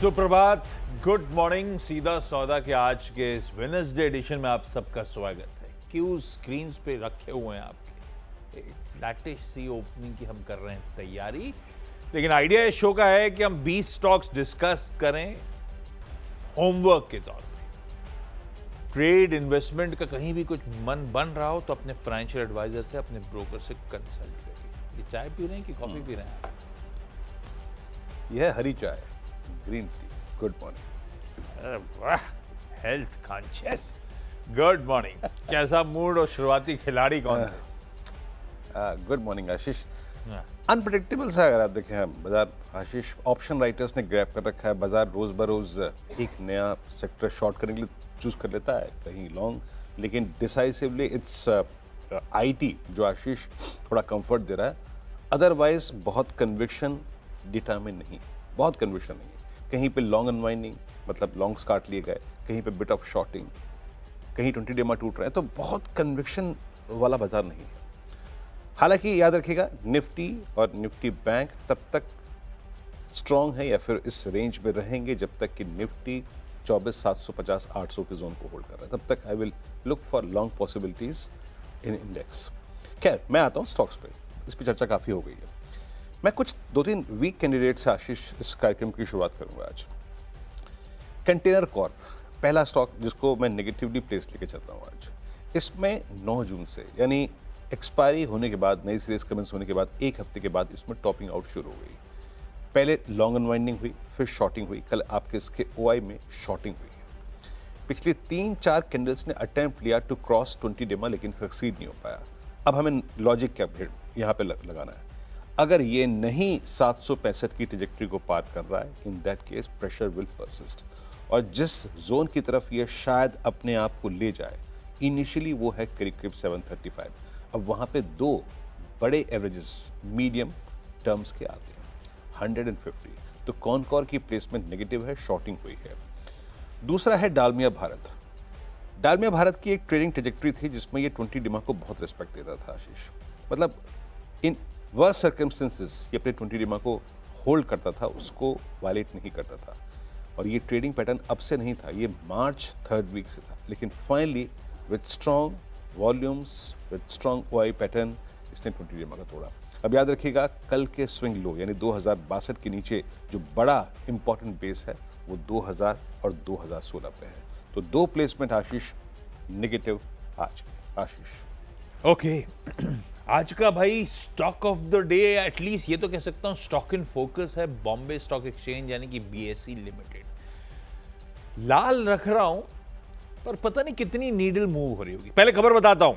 सुप्रभात, good morning. सीधा सौदा के आज के इस वेडनेसडे एडिशन में आप सबका स्वागत है। क्यों स्क्रीन पे रखे हुए हैं आपके फ्लैटिश सी ओपनिंग की हम कर रहे हैं तैयारी, लेकिन आइडिया इस शो का है कि हम 20 स्टॉक्स डिस्कस करें होमवर्क के तौर पे। ट्रेड इन्वेस्टमेंट का कहीं भी कुछ मन बन रहा हो तो अपने फाइनेंशियल एडवाइजर से, अपने ब्रोकर से कंसल्ट करिए। ये चाय पी रहे हैं कि कॉफी पी रहे हैं? यह हरी चाय, ग्रीन टी। Good morning. अरे वाह, हेल्थ कॉन्शियस। Good morning. कैसा मूड और शुरुआती खिलाड़ी कौन थे? गुड मॉर्निंग आशीष। हाँ। अनप्रेडिक्टेबल सा अगर आप देखें हम बाजार, आशीष, ऑप्शन राइटर्स ने ग्रैब कर रखा है। बाजार रोज बरोज एक नया सेक्टर शॉर्ट करने के लिए चूज कर लेता है, कहीं लॉन्ग, लेकिन डिसाइसिवली इट्स आईटी जो आशीष थोड़ा कंफर्ट दे रहा है। अदरवाइज बहुत कन्विक्शन डिटर्मिन नहीं, बहुत कन्विक्शन नहीं है। कहीं पे लॉन्ग अनवाइंडिंग, मतलब लॉन्ग्स काट लिए गए, कहीं पे बिट ऑफ शॉर्टिंग, कहीं 20 डेमा टूट रहे हैं, तो बहुत कन्विक्शन वाला बाजार नहीं है। हालांकि याद रखिएगा, निफ्टी और निफ्टी बैंक तब तक स्ट्रांग है या फिर इस रेंज में रहेंगे जब तक कि निफ्टी 24,750-800 के जोन को होल्ड कर रहा है। तब तक I will look for long possibilities in index. खैर, मैं आता हूँ स्टॉक्स पे, इस पर चर्चा काफ़ी हो गई है। मैं कुछ 2-3 वीक कैंडिडेट से आशीष इस कार्यक्रम की शुरुआत करूंगा आज। कंटेनर कॉर्प पहला स्टॉक जिसको मैं नेगेटिवली प्लेस लेके चल रहा हूँ आज। इसमें 9 जून से, यानी एक्सपायरी होने के बाद, नई सीरीज कमेंस होने के बाद एक हफ्ते के बाद इसमें टॉपिंग आउट शुरू हो गई। पहले लॉन्ग अनवाइंडिंग हुई, फिर शॉर्टिंग हुई। कल आपके इसके ओआई में शॉर्टिंग हुई है। पिछले 3-4 कैंडल्स ने अटेम्प्ट लिया टू क्रॉस 20 डेमा, लेकिन सक्सीड नहीं हो पाया। अब हमें लॉजिक क्या यहाँ पे लगाना है। अगर ये नहीं 765 की ट्रेजेक्टरी को पार कर रहा है, in that case pressure will persist, और जिस जोन की तरफ ये शायद अपने आप को ले जाए इनिशियली वो है करीब 735। अब वहाँ पे 2 बड़े एवरेजेस मीडियम टर्म्स के आते हैं, 150। तो कॉनकॉर की प्लेसमेंट नेगेटिव है, शॉर्टिंग हुई है। दूसरा है डालमिया भारत। डालमिया भारत की एक ट्रेडिंग ट्रेजेक्टरी थी जिसमें ये 20 डिमा को बहुत रिस्पेक्ट देता था आशीष। मतलब इन वह सर्कमस्टेंसेस ये अपने 20 डिमा को होल्ड करता था, उसको वायलेट नहीं करता था। और ये ट्रेडिंग पैटर्न अब से नहीं था, ये मार्च 3rd वीक से था। लेकिन finally with strong volumes, with strong OI pattern, इसने 20 डिमा का तोड़ा। अब याद रखिएगा, कल के स्विंग लो यानी 2062 के नीचे जो बड़ा इंपॉर्टेंट बेस है वो 2000 और 2016 पे है। तो 2 प्लेसमेंट आशीष नेगेटिव आज के। आशीष ओके आज का भाई stock of the day, at least ये तो कह सकता हूं स्टॉक इन फोकस है बॉम्बे स्टॉक एक्सचेंज यानी कि बीएसई लिमिटेड। लाल रख रहा हूं पर पता नहीं कितनी नीडल मूव हो रही होगी। पहले खबर बताता हूं,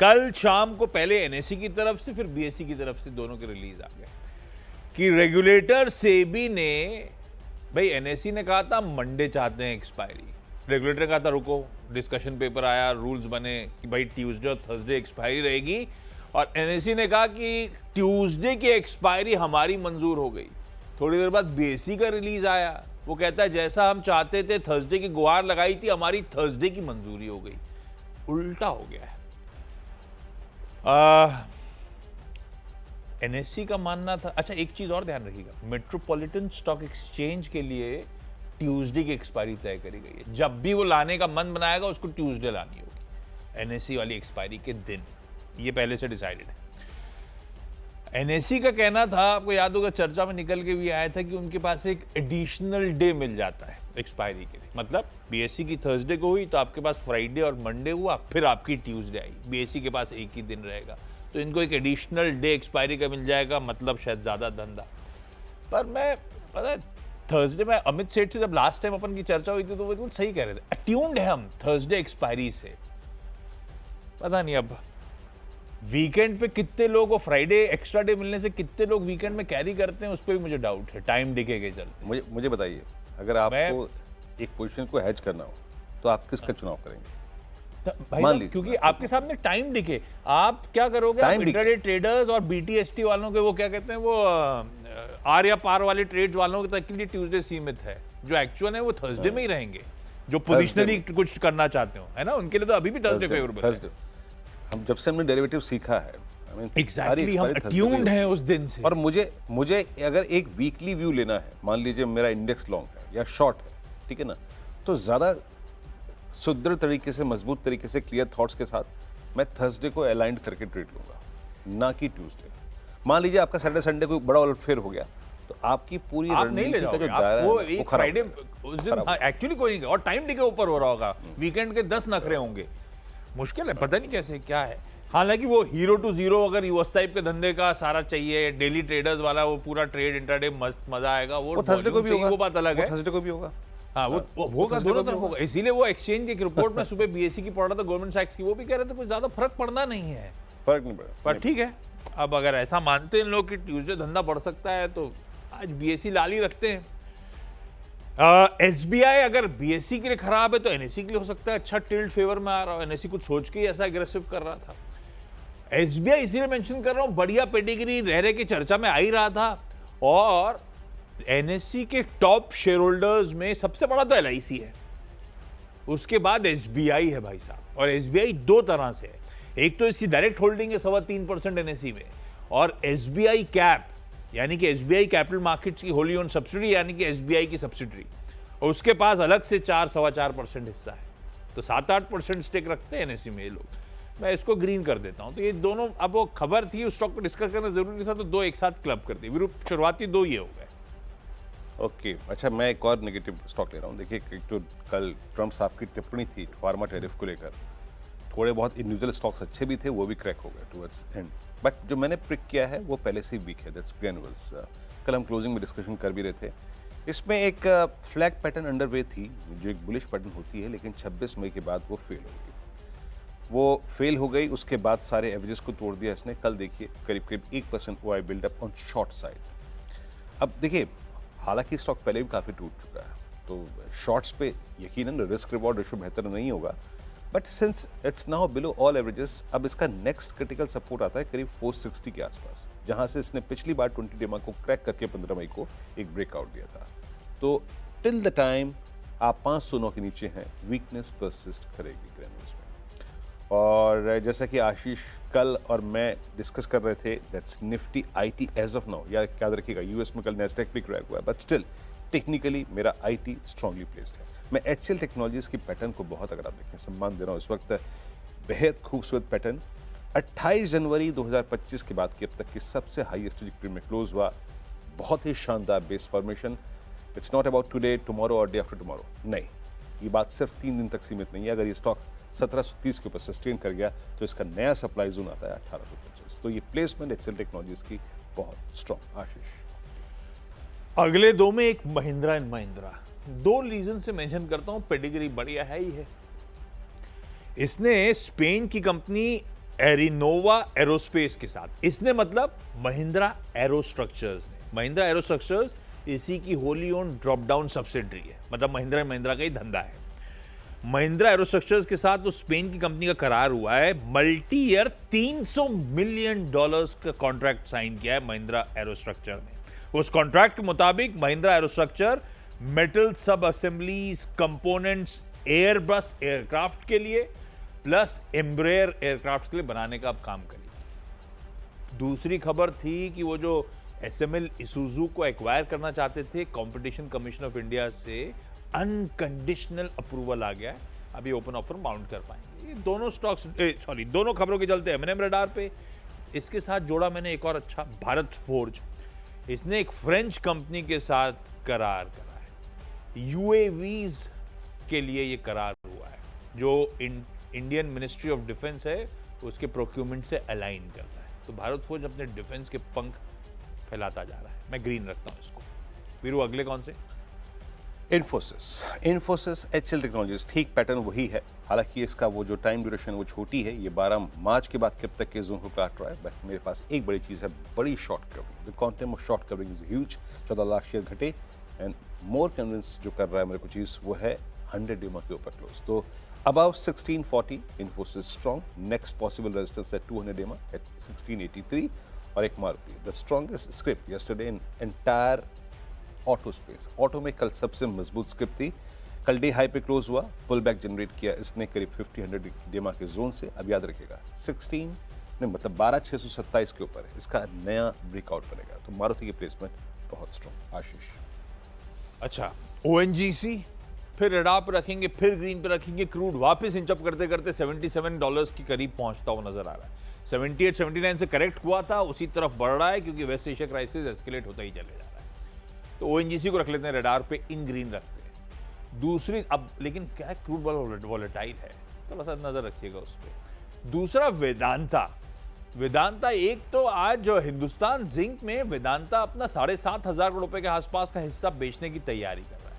कल शाम को पहले एनएसई की तरफ से फिर बीएसई की तरफ से दोनों के रिलीज आ गए कि रेगुलेटर सेबी ने, भाई एनएसई ने कहा था मंडे चाहते हैं एक्सपायरी, रेगुलेटर का था रुको, डिस्कशन पेपर आया, रूल्स बने कि भाई ट्यूसडे और थर्सडे एक्सपायरी रहेगी, और एनएसई ने कहा कि ट्यूसडे की एक्सपायरी हमारी मंजूर हो गई। थोड़ी देर बाद बीएसई का रिलीज आया, वो कहता है जैसा हम चाहते थे, थर्सडे की गुहार लगाई थी, हमारी थर्सडे की मंजूरी हो गई। उल्टा हो गया है। एनएसई का मानना था, अच्छा एक चीज और ध्यान रखिएगा, मेट्रोपॉलिटन स्टॉक एक्सचेंज के लिए ट्यूसडे की एक्सपायरी तय करी गई है। जब भी वो लाने का मन बनाएगा उसको ट्यूसडे लानी होगी, एनएसई वाली एक्सपायरी के दिन। ये पहले से डिसाइडेड है। एनएसई का कहना था, आपको याद होगा चर्चा में निकल के भी आया था कि उनके पास एक एडिशनल डे मिल जाता है एक्सपायरी के लिए। मतलब बीएसई की थर्सडे को हुई तो आपके पास फ्राइडे और मंडे हुआ, फिर आपकी ट्यूसडे आई, बीएसई के पास एक ही दिन रहेगा, तो इनको एक एडिशनल डे एक्सपायरी का मिल जाएगा, मतलब शायद ज्यादा धंधा। पर मैं पता है थर्सडे में अमित सेठ से जब लास्ट टाइम अपन की चर्चा हुई थी तो वो बिल्कुल सही कह रहे थे, अट्यून्ड है हम थर्सडे एक्सपायरी से। पता नहीं अब वीकेंड पे कितने लोग, वो फ्राइडे एक्स्ट्रा डे मिलने से कितने लोग वीकेंड में कैरी करते हैं, उस पर भी मुझे डाउट है, टाइम डिके के चलते। मुझे बताइए, अगर आपको एक पोजीशन को हेज करना हो तो आप किसका चुनाव करेंगे? मान लीजिए क्योंकि आपके सामने टाइम डिके, आप क्या करोगे? आप इंट्राडे ट्रेडर्स और बीटीएसटी वालों के, वो क्या कहते हैं, वो आर या पार वाले ट्रेड्स वालों तक के लिए ट्यूसडे सीमित है, जो एक्चुअल है वो थर्सडे में ही रहेंगे, जो पोजिशनली कुछ करना चाहते हो, है ना, उनके लिए तो अभी भी थर्सडे फेवरेबल है। हम जब से हमने डेरिवेटिव सीखा है एग्जैक्टली हम अट्यून्ड हैं उस दिन से। और मुझे अगर एक वीकली व्यू लेना है, मान लीजिए मेरा इंडेक्स लॉन्ग है या शॉर्ट है, ठीक है ना, तो ज्यादा सुदृढ़ तरीके से, मजबूत तरीके से, क्लियर थॉट्स के साथ मैं थर्सडे को अलाइंड करके ट्रेड लूंगा, ना कि ट्यूसडे। मान लीजिए आपका सैटरडे संडे कोई बड़ा उलटफेर हो गया तो आपकी पूरी आप नहीं ले रणनीति का जो जाओगे, दायरा है वो वो एक खराब फ्राइडे हो जाएगा। उस दिन एक्चुअली कोई नहीं, और टाइम के ऊपर हो रहा होगा, वीकेंड के 10 नखरे होंगे, मुश्किल है, पता नहीं कैसे क्या है। हालांकि वो हीरो टू जीरो अगर उस टाइप के धंधे का सारा चाहिए, डेली ट्रेडर्स वाला वो पूरा ट्रेड इंट्राडे मस्त मजा आएगा, वो थर्सडे को भी होगा, वो बात अलग है। थर्सडे को भी होगा। हाँ, वो होगा, दोनों तरफ होगा। इसीलिए वो एक्सचेंज की एक रिपोर्ट में सुबह बीएससी की पढ़ रहा था, गवर्नमेंट सैक्स की, वो भी कह रहे थे कुछ ज्यादा फर्क पड़ना नहीं है, फर्क नहीं पड़ा। पर ठीक है, अब अगर ऐसा मानते हैं लोग कि ट्यूसडे धंधा बढ़ सकता है तो आज बीएससी लाल ही रखते हैं। एसबीआई अगर बीएससी के लिए खराब है तो एनएससी के लिए हो सकता है अच्छा, टिल्ट फेवर में आ रहा हो, एनएससी कुछ सोच के ही ऐसा एग्रेसिव कर रहा था। एसबीआई इसीलिए मेंशन कर रहा हूं, बढ़िया पेडिग्री रह रहे की चर्चा में आ ही रहा था, और एनएससी के टॉप शेयर होल्डर्स में सबसे बड़ा तो एलआईसी है, उसके बाद एसबीआई है भाई साहब। और एसबीआई दो तरह से है, एक तो इसकी डायरेक्ट होल्डिंग है 3.25% एनएससी में, और एसबीआई कैप यानी कि एसबीआई कैपिटल मार्केट्स की होली ओन सब्सिडी यानी कि एसबीआई की सब्सिडरी, और उसके पास अलग से 4-4.25% हिस्सा है, तो 7-8% स्टेक रखते हैं एनएससी में ये लोग। मैं इसको ग्रीन कर देता हूं। तो ये दोनों, अब वो खबर थी, उस स्टॉक को डिस्कस करना जरूरी था, तो दो एक साथ क्लब कर दिए, शुरुआती दो ये हो गए। ओके, अच्छा मैं एक और नेगेटिव स्टॉक ले रहा हूँ। देखिए, एक तो कल ट्रम्प साहब की टिप्पणी थी फार्मा टैरिफ को लेकर, थोड़े बहुत इंडिविजुअल स्टॉक्स अच्छे भी थे, वो भी क्रैक हो गए टुवर्ड्स एंड, बट जो मैंने पिक किया है वो पहले से ही वीक है, दैट्स ग्रेन्यूल्स। कल हम क्लोजिंग में डिस्कशन कर भी रहे थे, इसमें एक फ्लैग पैटर्न अंडरवे थी जो एक बुलिश पैटर्न होती है, लेकिन 26 मई के बाद वो फेल हो गई। वो फेल हो गई, उसके बाद सारे एवरेजेस को तोड़ दिया इसने। कल देखिए करीब करीब 1% OI buildup on short side. अब देखिए, हालांकि स्टॉक पहले भी काफ़ी टूट चुका है, तो शॉर्ट्स पे यकीनन रिस्क रिवॉर्ड रेशियो बेहतर नहीं होगा, but since it's now below all averages, अब इसका नेक्स्ट क्रिटिकल सपोर्ट आता है करीब 460 के आसपास, जहां से इसने पिछली बार 20 डेमा को क्रैक करके 15 मई को एक ब्रेकआउट दिया था। तो टिल द टाइम आप 509 के नीचे हैं, वीकनेस परसिस्ट करेगी ग्रेन्यूल्स में। और जैसा कि आशीष कल और मैं डिस्कस कर रहे थे, that's Nifty IT as of now, याद रखिएगा यूएस में कल नैस्डैक भी क्रैक हुआ है, बट स्टिल टेक्निकली मेरा आईटी स्ट्रांगली प्लेस्ड है। मैं एचसीएल टेक्नोलॉजीज की पैटर्न को बहुत, अगर आप देखें, सम्मान दे रहा हूँ इस वक्त, बेहद खूबसूरत पैटर्न। 28 जनवरी 2025 के बाद की अब तक की सबसे हाईएस्ट ट्रैजेक्टरी में क्लोज हुआ, बहुत ही शानदार base formation. It's not about today, tomorrow और डे आफ्टर टुमारो, नहीं, ये बात सिर्फ 3 दिन तक सीमित नहीं है। अगर ये स्टॉक 1730 के ऊपर सस्टेन कर गया तो इसका नया सप्लाई जोन आता है 1850। तो ये प्लेसमेंट एचसीएल टेक्नोलॉजीज की बहुत स्ट्रॉन्ग। आशीष, अगले दो में एक महिंद्रा एंड महिंद्रा, दो रीजन से मेंशन करता हूं, पेडिग्री बढ़िया है ही है। इसने स्पेन की कंपनी एरिनोवा एरोस्पेस के साथ, इसने मतलब महिंद्रा एरोस्ट्रक्चर्स ने, महिंद्रा एरोस्ट्रक्चर्स इसी की Holi own drop down subsidiary है, मतलब महिंद्रा महिंद्रा का ही धंधा है। महिंद्रा एरोस्ट्रक्चर्स के साथ तो स्पेन की कंपनी का करार हुआ है, मल्टी ईयर $300 मिलियन का कॉन्ट्रैक्ट साइन किया है महिंद्रा एरोस्ट्रक्चर ने। उस कॉन्ट्रैक्ट के मुताबिक महिंद्रा एरोस्ट्रक्चर मेटल सब असेंबलीज, कंपोनेंट्स एयरबस एयरक्राफ्ट के लिए प्लस एम्ब्रेयर एयरक्राफ्ट के लिए बनाने का अब काम करेगी। दूसरी खबर थी कि वो जो एसएमएल इसूजू को एक्वायर करना चाहते थे, कंपटीशन कमीशन ऑफ इंडिया से अनकंडीशनल अप्रूवल आ गया है, अभी ओपन ऑफर माउंट कर पाएंगे। ये दोनों स्टॉक्स, दोनों खबरों के चलते एमएनएम रडार पे। इसके साथ जोड़ा मैंने एक और अच्छा, भारत फोर्ज, इसने एक फ्रेंच कंपनी के साथ करार करा है, यूएवीज के लिए ये करार हुआ है, जो इंडियन मिनिस्ट्री ऑफ डिफेंस है उसके प्रोक्यूरमेंट से अलाइन करता है। तो भारत फोर्ज अपने डिफेंस के पंख फैलाता जा रहा है, मैं ग्रीन रखता हूं इसको। वीरू, अगले कौन से? इन्फोसिस एचसीएल टेक्नोलॉजीज, ठीक पैटर्न वही है, हालांकि इसका वो जो टाइम ड्यूरेशन वो छोटी है, ये 12 मार्च के बाद कब तक के जोन को काट रहा है। बट मेरे पास एक बड़ी चीज़ है, बड़ी short covering, the quantum of short covering is huge. 14 lakh share घटे, एंड मोर कन्विंस जो कर रहा है मेरे को चीज़ वो है 100 डेमा के ऊपर क्लोज। तो about 1640 Infosys strong, next possible resistance है 200 डेमा एट 1683, और एक Maruti the strongest script yesterday in entire auto space. Auto में कल सबसे मजबूत स्क्रिप्ट थी, कल डे हाई पे क्लोज हुआ, पुल बैक जनरेट किया इसने करीब 50-100 डेमा के जोन से। अब याद रखिएगा 16 नहीं मतलब 12,627 के ऊपर है, इसका नया ब्रेकआउट बनेगा, तो मारुति की प्लेसमेंट बहुत स्ट्रॉन्ग। आशीष अच्छा, ONGC फिर रडार पर रखेंगे, फिर ग्रीन पे रखेंगे, क्रूड वापस इंचअप करते करते $77 के करीब पहुंचता हुआ नजर आ रहा है। 78 79 से करेक्ट हुआ था, उसी तरफ बढ़ रहा है क्योंकि वेस्ट एशिया क्राइसिस एस्केलेट होता ही चले जा रहा है। तो ONGC को रख लेते हैं रडार पे, इन ग्रीन रखते हैं। दूसरी अब लेकिन क्या है, क्रूड वॉलेटाइल है, थोड़ा सा नजर रखिएगा उस पर। दूसरा वेदांता। वेदांता एक तो आज जो हिंदुस्तान जिंक में वेदांता अपना 7,500 करोड़ रुपए के आसपास का हिस्सा बेचने की तैयारी कर रहा है।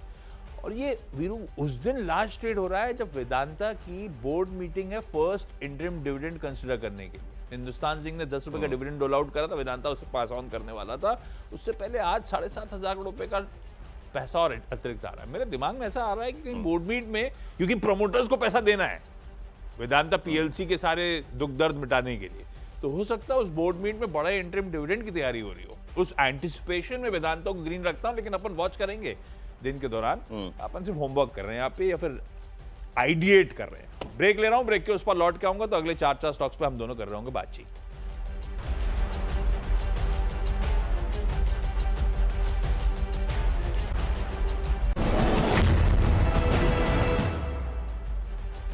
और ये वीरू उस दिन लास्ट ट्रेड हो रहा है जब वेदांता की बोर्ड मीटिंग है फर्स्ट इंटरिम डिविडेंड कंसीडर करने के लिए। हिंदुस्तान जिंक ने 10 रुपए का डिविडेंड डोल आउट करा था, वेदांता उसे पास ऑन करने वाला था। उससे पहले आज 7,500 करोड़ रुपए का पैसा और अतिरिक्त आ रहा है। मेरे दिमाग में ऐसा आ रहा है कि कहीं बोर्ड मीट में, क्योंकि प्रमोटर्स को पैसा देना है वेदांता PLC के सारे दुख दर्द मिटाने के लिए, तो हो सकता है उस बोर्ड मीट में बड़े इंटरिम डिविडेंड की तैयारी हो रही हो। उस एंटिसिपेशन में वेदांता को ग्रीन रखता हूं, लेकिन अपन वॉच करेंगे दिन के दौरान। अपन सिर्फ होमवर्क कर रहे हैं यहाँ पे या फिर आइडिएट कर रहे हैं। ब्रेक ले रहा हूं, ब्रेक के उस पर लौट के आऊंगा तो अगले 4 स्टॉक्स पे हम दोनों कर रहे होंगे बातचीत।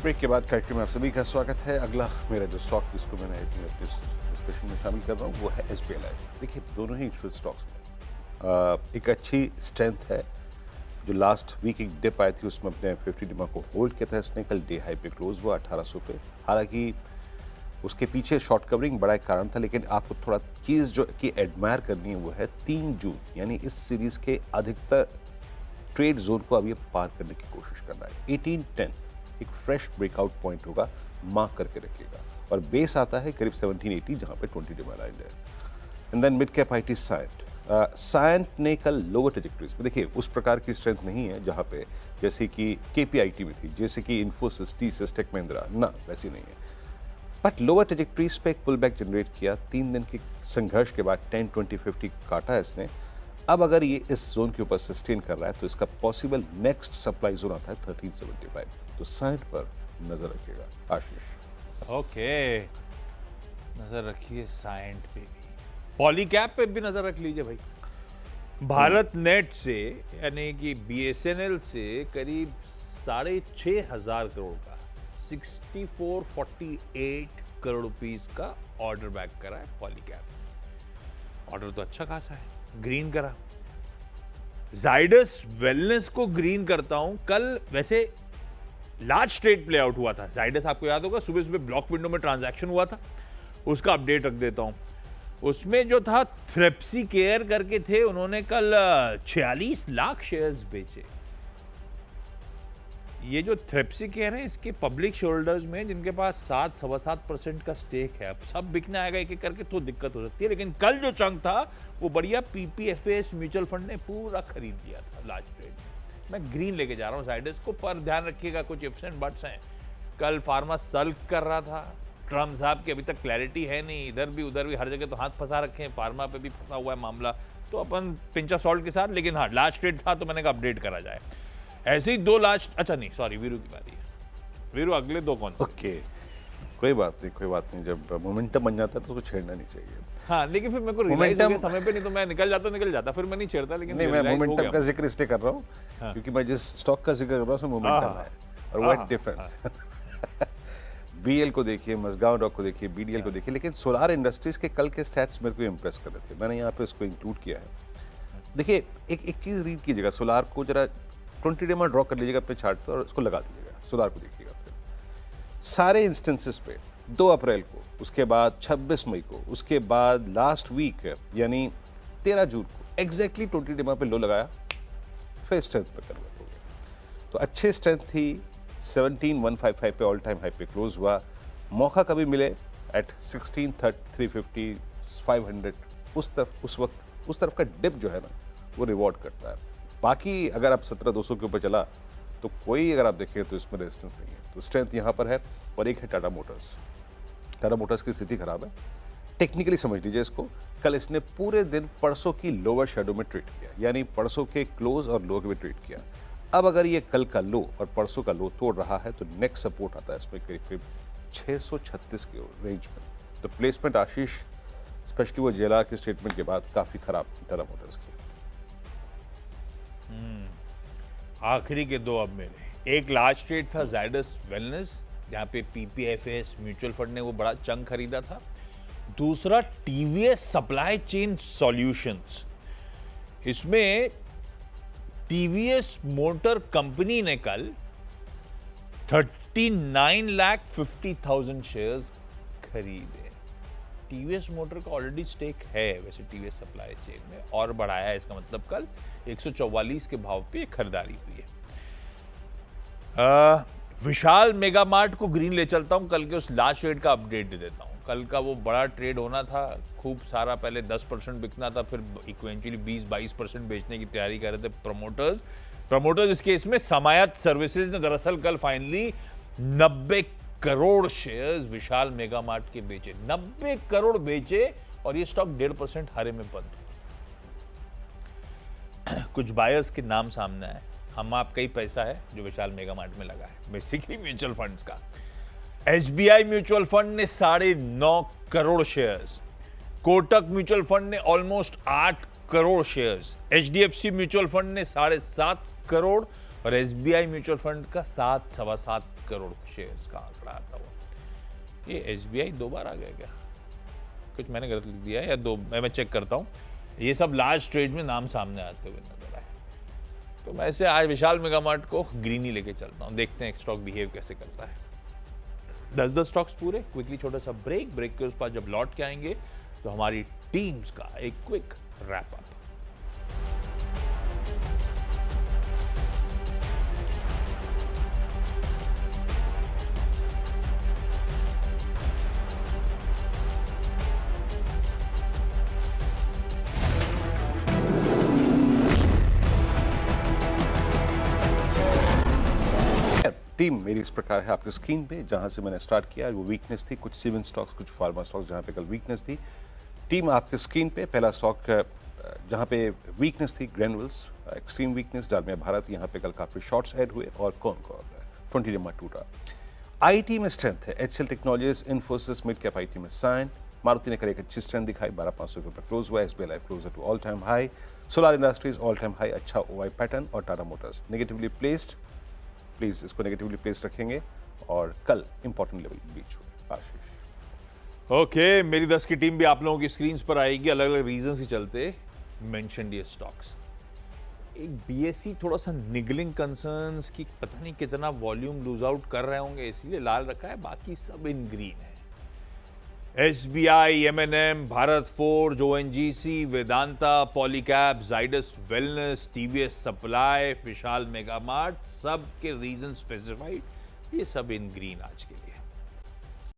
ब्रेक के बाद कार्यक्रम में आप सभी का स्वागत है। अगला मेरा जो स्टॉक जिसको मैंने अपने डिस्कशन में शामिल कर रहा हूँ वो है SBI लाइफ। देखिए दोनों ही इंश्योरेंस स्टॉक्स में एक अच्छी स्ट्रेंथ है। जो लास्ट वीक एक डिप आई थी उसमें अपने 50 डिमा को होल्ड किया था इसने, कल डे हाई पे क्लोज हुआ 1800 पे। हालांकि उसके पीछे शॉर्ट कवरिंग बड़ा एक कारण था, लेकिन आपको थोड़ा चीज़ जो कि एडमायर करनी है वो है 3 जून यानी इस सीरीज के अधिकतर ट्रेड जोन को अब ये पार करने की कोशिश करना है। 1810 एक फ्रेश ब्रेकआउट पॉइंट होगा, मार्क करके रखिएगा। और बेस आता है करीब 1780 जहां पे 20 डिमा लाइन है। And then mid cap IT Cyient. Cyient ने कल लोअर ट्रेजेक्टरीज में, देखिए उस प्रकार की स्ट्रेंथ नहीं है जहां पे जैसे कि KPIT में थी, जैसे कि इन्फोसिस, TCS, टेक महिंद्रा, ना वैसी नहीं है। बट लोअर ट्रेजेक्टरीज पे एक पुल बैक जनरेट किया। 3 दिन के संघर्ष के बाद 10, 20, 50 काटा इसने। अब अगर ये इस जोन के ऊपर सस्टेन कर रहा है तो इसका पॉसिबल नेक्स्ट सप्लाई जोन आता है 1375। तो साइंट पर नजर रखिएगा। आशीष ओके, नजर रखिए साइंट पे भी, पॉलीकैप पे भी नजर रख लीजिए भाई। भारत नेट से यानी कि BSNL से करीब 6,500 करोड़ का 6448 करोड़ रुपीस का ऑर्डर बैक करा है पॉलीकैप। ऑर्डर तो अच्छा खासा है, ग्रीन करा। जाइडस वेलनेस को ग्रीन करता हूं। कल वैसे लार्ज ट्रेड प्ले आउट हुआ था जाइडस, आपको याद होगा सुबह सुबह ब्लॉक विंडो में ट्रांजैक्शन हुआ था, उसका अपडेट रख देता हूं। उसमें जो था थ्रेप्सी केयर करके थे, उन्होंने कल 46 लाख शेयर्स बेचे। ये जो थ्रेप्सी केयर है इसके पब्लिक शेयरहोल्डर्स में जिनके पास 7-7.25% का स्टेक है, अब सब बिकने आएगा एक एक करके तो दिक्कत हो सकती है। लेकिन कल जो चंक था वो बढ़िया PPFAS म्यूचुअल फंड ने पूरा खरीद लिया था लार्ज ट्रेड में। मैं ग्रीन लेके जा रहा हूँ जाइडस को, पर ध्यान रखिएगा कुछ इफ्स एंड बट्स हैं। कल फार्मा सल्क कर रहा था, ट्रम्प साहब की अभी तक क्लैरिटी है नहीं, इधर भी उधर भी हर जगह तो हाथ फंसा रखे हैं, फार्मा पे भी फंसा हुआ है मामला, तो अपन पिंच ऑफ सॉल्ट के साथ। लेकिन हाँ लार्ज ट्रेड था तो मैंने कहा अपडेट करा जाए। ऐसे ही 2 लार्ज, अच्छा नहीं सॉरी वीरू की बारी है। वीरू अगले 2 कौन से? ओके, कोई बात नहीं। जब मोमेंटम बन जाता है तो उसको छेड़ना नहीं चाहिए। हाँ लेकिन फिर मेरे को रियलाइज हो गया समय पे, नहीं तो मैं निकल जाता फिर मैं नहीं छेड़ता। लेकिन नहीं, मैं मोमेंटम का जिक्र इसलिए कर रहा हूँ क्योंकि मैं जिस स्टॉक का जिक्र कर रहा हूँ उसमें मोमेंटम है और वो डिफरेंस। BL को देखिए, मजगांव डॉक को देखिए, BDL को देखिए, लेकिन सोलार इंडस्ट्रीज के कल के स्टैट्स मेरे को इम्प्रेस कर रहे थे। मैंने यहाँ पे इसको इंक्लूड किया है। देखिए एक चीज़ रीड कीजिएगा, सोलार को जरा 20 डे में ड्रॉ कर लीजिएगा अपने चार्ट पर और उसको लगा दीजिएगा। सोलार को देखिएगा फिर सारे इंस्टेंसेस पे 2 अप्रैल को, उसके बाद 26 मई को, उसके बाद लास्ट वीक यानी 13 जून को एग्जैक्टली 20 डे पे लो लगाया, फिर स्ट्रेंथ पर कन्वर्ट हो गया। तो अच्छी स्ट्रेंथ थी। 17,155 पे ऑल टाइम हाई पे क्लोज हुआ। मौका कभी मिले एट 16,350, 500 उस वक्त उस तरफ का डिप जो है ना वो रिवॉर्ड करता है। बाकी अगर आप 17,200 के ऊपर चला तो कोई, अगर आप देखें तो इसमें रेजिस्टेंस नहीं है। तो स्ट्रेंथ यहाँ पर है। और एक है टाटा मोटर्स। टाटा मोटर्स की स्थिति खराब है, टेक्निकली समझ लीजिए इसको। कल इसने पूरे दिन परसों की लोअर शेडो में ट्रेड किया, यानी परसों के क्लोज और लो में ट्रेड किया। अब अगर ये कल का लो और परसों का लो तोड़ रहा है तो नेक्स्ट सपोर्ट आता है इसमें करीब 636 के रेंज में। तो प्लेसमेंट आशीष स्पेशली वो जेएलआर के स्टेटमेंट के बाद काफी खराब टाटा मोटर्स की। आखिरी के दो अब मेरे, एक लार्ज ट्रेड था जायडस वेलनेस, जहां पे पीपीएफएस म्यूचुअल फंड ने वो बड़ा चंक खरीदा था। दूसरा टीवीएस सप्लाई चेन सॉल्यूशंस, इसमें टीवीएस मोटर कंपनी ने कल 39,50,000 शेयर्स खरीदे। टीवीएस मोटर का ऑलरेडी स्टेक है वैसे टीवीएस सप्लाई चेन में, और बढ़ाया है, इसका मतलब कल 144 के भाव पे खरीदारी हुई है। विशाल मेगा मार्ट को ग्रीन ले चलता हूं, कल के उस लास्ट ट्रेड का अपडेट दे देता हूं। कल का वो बड़ा ट्रेड होना था, खूब सारा, पहले 10% बिकना था, फिर इक्वेंचुअली 20-22% बेचने की तैयारी कर रहे थे प्रमोटर्स इस केस में समायत सर्विसेज ने दरअसल कल फाइनली 90 करोड़ शेयर्स विशाल मेगा मार्ट के बेचे। 90 करोड़ बेचे और ये स्टॉक 1.5% हरे में बंद हुआ। कुछ बायर्स के नाम सामने आए, हम आपका ही पैसा है जो विशाल मेगा मार्ट में लगा है, बेसिकली म्यूचुअल फंड्स का। एसबीआई म्यूचुअल फंड ने 9.5 crore shares, Kotak mutual fund ने almost 8 crore shares, HDFC mutual fund ने 7.5 करोड़ और एसबीआई म्यूचुअल फंड का 7-7.25 करोड़ शेयर्स का आंकड़ा आता हुआ। ये एसबीआई 2 बार आ गया क्या? कुछ मैंने गलत लिख दिया है या 2, मैं चेक करता हूं। ये सब लार्ज ट्रेड में नाम सामने आते हुए नजर आए। तो मैं ऐसे आज विशाल मेगा मार्ट को ग्रीन ही लेके चलता हूं, देखते हैं स्टॉक बिहेव कैसे करता है। 10 स्टॉक्स पूरे, क्विकली छोटा सा ब्रेक के उस पर जब लौट के आएंगे तो हमारी टीम्स का एक क्विक रैप अप। टीम मेरी इस प्रकार है आपके स्क्रीन पे, जहां से मैंने स्टार्ट किया वो वीकनेस थी, कुछ सीमेंट स्टॉक्स, कुछ फार्मा स्टॉक्स जहां पे कल वीकनेस थी। टीम आपके स्क्रीन पे, पहला स्टॉक जहां पे वीकनेस थी Granules, extreme weakness, Dalmia Bharat, यहां पे कल काफी शॉर्ट्स ऐड हुए और कौन 20 नंबर टूटा। आईटी में स्ट्रेंथ है, HCL technologies, Infosys, mid cap IT में साइन, मारुति ने कल एक अच्छी स्ट्रेंथ दिखाई, 12,500 रुपये क्लोज हुआ। SBI Life closer to all time high, Solar Industries all time high, अच्छा ओआई पैटर्न, और Tata Motors negatively placed, please इसको नेगेटिवली प्लेस रखेंगे, और कल इंपॉर्टेंट लेवल बीच हुए। आशीष ओके, मेरी 10 की टीम भी आप लोगों की स्क्रीन्स पर आएगी, अलग अलग रीजंस ही चलते मेंशन्ड ये स्टॉक्स। एक बीएसई थोड़ा सा निगलिंग कंसर्न्स की पता नहीं कितना वॉल्यूम लूज आउट कर रहे होंगे, इसीलिए लाल रखा है, बाकी सब इन ग्रीन है। SBI, M N M, Bharat Forge, ONGC, Vedanta, Polycab, Zydus Wellness, TVS Supply, Vishal Mega Mart, सब के रीजन स्पेसिफाइड, ये सब इन ग्रीन आज के लिए।